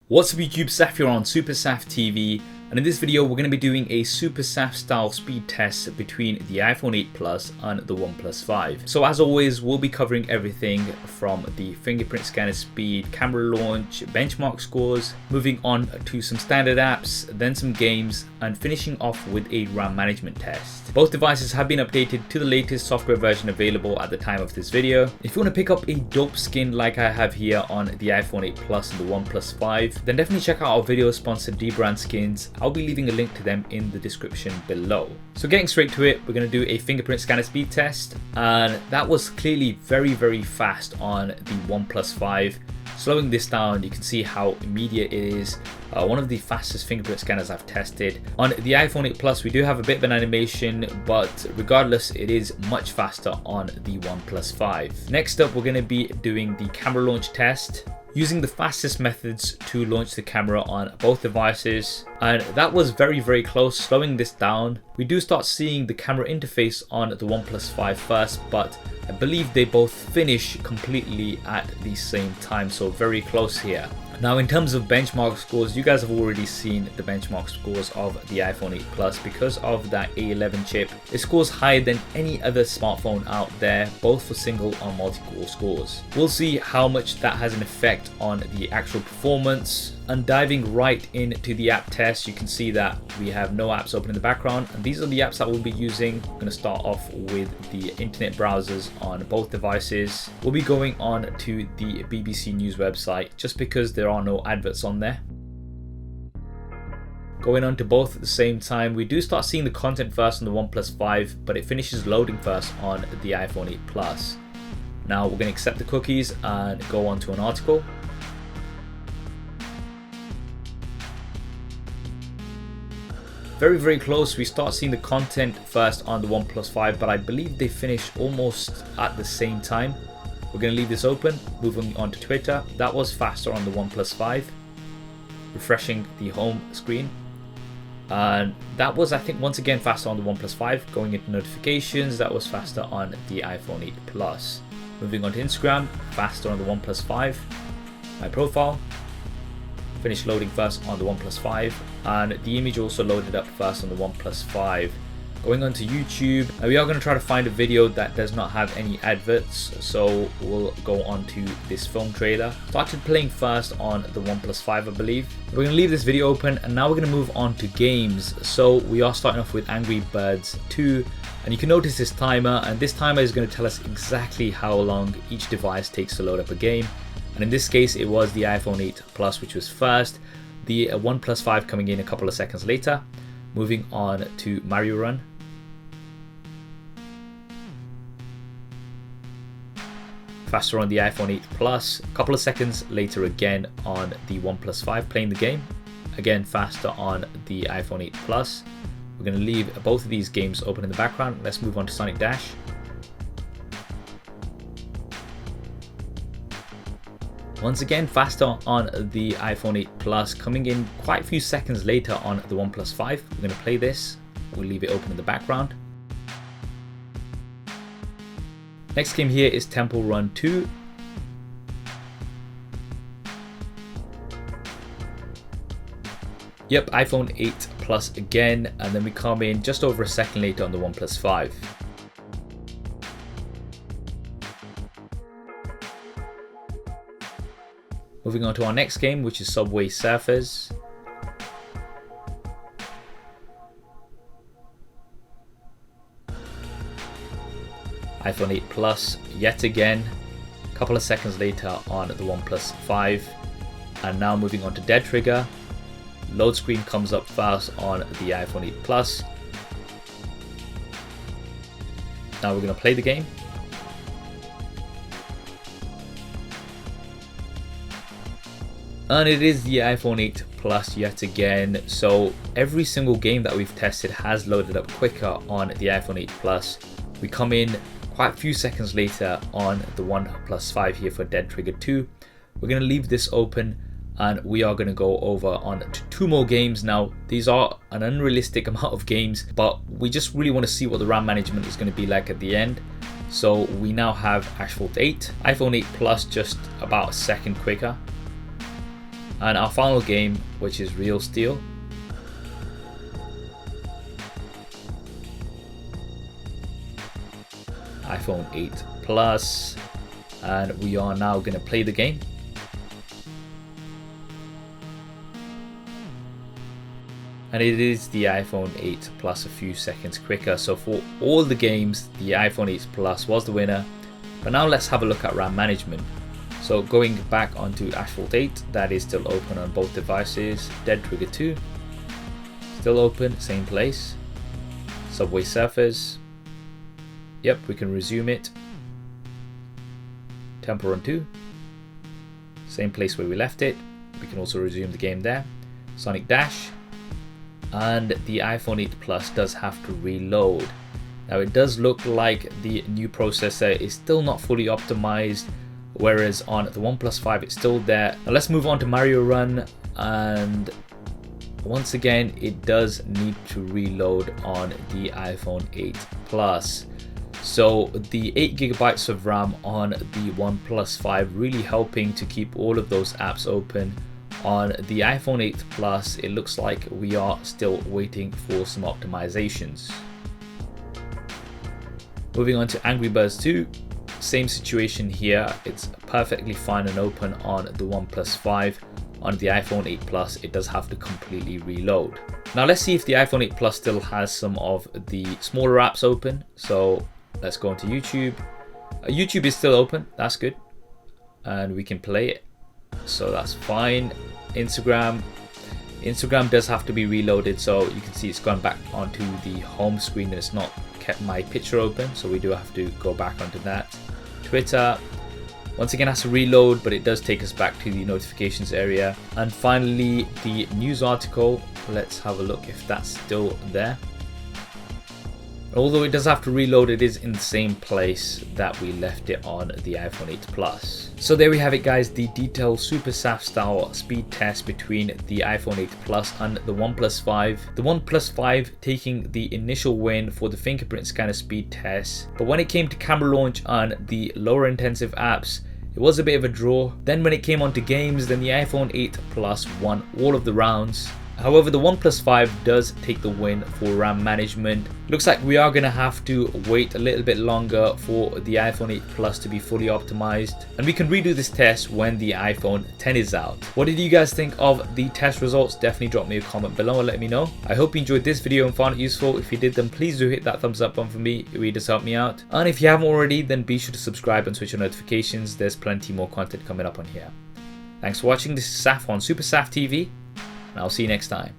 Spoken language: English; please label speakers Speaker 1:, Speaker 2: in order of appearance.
Speaker 1: What's up YouTube, Saf here on SuperSaf TV, and in this video we're going to be doing a SuperSaf style speed test between the iPhone 8 Plus and the OnePlus 5. So as always, we'll be covering everything from the fingerprint scanner speed, camera launch, benchmark scores, moving on to some standard apps, then some games, and finishing off with a RAM management test. Both devices have been updated to the latest software version available at the time of this video. If you want to pick up a dope skin like I have here on the iPhone 8 Plus and the OnePlus 5, then definitely check out our video sponsor dbrand skins. I'll be leaving a link to them in the description below. So getting straight to it, we're going to do a fingerprint scanner speed test, and that was clearly very fast on the OnePlus 5. Slowing this down, you can see how immediate it is. One of the fastest fingerprint scanners I've tested. On the iPhone 8 Plus, we do have a bit of an animation, but regardless, it is much faster on the OnePlus 5. Next up, we're going to be doing the camera launch test, using the fastest methods to launch the camera on both devices, and that was very close. Slowing this down, we do start seeing the camera interface on the OnePlus 5 first, but I believe they both finish completely at the same time, so very close here. Now in terms of benchmark scores, you guys have already seen the benchmark scores of the iPhone 8 Plus. Because of that A11 chip, it scores higher than any other smartphone out there, both for single and multi-core scores. We'll see how much that has an effect on the actual performance. And diving right into the app test, you can see that we have no apps open in the background, and these are the apps that we'll be using. I'm going to start off with the internet browsers on both devices. We'll be going on to the BBC News website just because there are no adverts on there. Going on to both at the same time, we do start seeing the content first on the OnePlus 5, but it finishes loading first on the iPhone 8 Plus. Now we're going to accept the cookies and go on to an article. Very close. We start seeing the content first on the OnePlus 5, but I believe they finish almost at the same time. We're going to leave this open. Moving on to Twitter, that was faster on the OnePlus 5. Refreshing the home screen, and that was, I think, once again faster on the OnePlus 5. Going into notifications, that was faster on the iPhone 8 Plus. Moving on to Instagram, faster on the OnePlus 5. My profile finished loading first on the OnePlus 5, and the image also loaded up first on the OnePlus 5. Going on to YouTube, we are going to try to find a video that does not have any adverts, so we'll go on to this film trailer. Started playing first on the OnePlus 5, I believe. We're going to leave this video open, and now we're going to move on to games. So we are starting off with Angry Birds 2, and you can notice this timer, and this timer is going to tell us exactly how long each device takes to load up a game. And in this case, it was the iPhone 8 Plus which was first, the OnePlus 5 coming in a couple of seconds later. Moving on to Mario Run. Faster on the iPhone 8 Plus, a couple of seconds later again on the OnePlus 5 playing the game. Again faster on the iPhone 8 Plus. We're going to leave both of these games open in the background. Let's move on to Sonic Dash. Once again faster on the iPhone 8 Plus, coming in quite a few seconds later on the OnePlus 5. We're going to play this. We'll leave it open in the background. Next game here is Temple Run 2. Yep, iPhone 8 Plus again, and then we come in just over a second later on the OnePlus 5. Moving on to our next game, which is Subway Surfers. iPhone 8 Plus yet again, a couple of seconds later on the OnePlus 5. And now moving on to Dead Trigger. Load screen comes up fast on the iPhone 8 Plus. Now we're going to play the game. And it is the iPhone 8 Plus yet again. So every single game that we've tested has loaded up quicker on the iPhone 8 Plus. We come in quite a few seconds later on the OnePlus 5 here for Dead Trigger 2. We're going to leave this open, and we are going to go over on to two more games. Now these are an unrealistic amount of games, but we just really want to see what the RAM management is going to be like at the end. So we now have Asphalt 8, iPhone 8 Plus just about a second quicker. And our final game, which is Real Steel. iPhone 8 Plus, and we are now going to play the game. And it is the iPhone 8 Plus a few seconds quicker. So for all the games, the iPhone 8 Plus was the winner. But now let's have a look at RAM management. So going back onto Asphalt 8, that is still open on both devices. Dead Trigger 2, still open, same place. Subway Surfers, yep, we can resume it. Temple Run 2, same place where we left it. We can also resume the game there. Sonic Dash, and the iPhone 8 Plus does have to reload. Now it does look like the new processor is still not fully optimized, whereas on the OnePlus 5 it's still there. Now let's move on to Mario Run, and once again it does need to reload on the iPhone 8 Plus. So the 8GB of RAM on the OnePlus 5 really helping to keep all of those apps open. On the iPhone 8 Plus, it looks like we are still waiting for some optimizations. Moving on to Angry Birds 2, same situation here. It's perfectly fine and open on the OnePlus 5. On the iPhone 8 Plus, it does have to completely reload. Now let's see if the iPhone 8 Plus still has some of the smaller apps open. So let's go into YouTube. YouTube is still open, that's good. And we can play it, so that's fine. Instagram does have to be reloaded, so you can see it's gone back onto the home screen and it's not kept my picture open, so we do have to go back onto that. Twitter once again has to reload, but it does take us back to the notifications area. And finally the news article, let's have a look if that's still there. Although it does have to reload, it is in the same place that we left it on the iPhone 8 Plus. So there we have it guys, the detailed SuperSaf style speed test between the iPhone 8 Plus and the OnePlus 5. The OnePlus 5 taking the initial win for the fingerprint scanner speed test. But when it came to camera launch on the lower intensive apps, it was a bit of a draw. Then when it came onto games, then the iPhone 8 Plus won all of the rounds. However, the OnePlus 5 does take the win for RAM management. Looks like we are going to have to wait a little bit longer for the iPhone 8 Plus to be fully optimized. And we can redo this test when the iPhone 10 is out. What did you guys think of the test results? Definitely drop me a comment below and let me know. I hope you enjoyed this video and found it useful. If you did, then please do hit that thumbs up button for me. It really does help me out. And if you haven't already, then be sure to subscribe and switch on notifications. There's plenty more content coming up on here. Thanks for watching. This is Saf on SuperSaf TV. And I'll see you next time.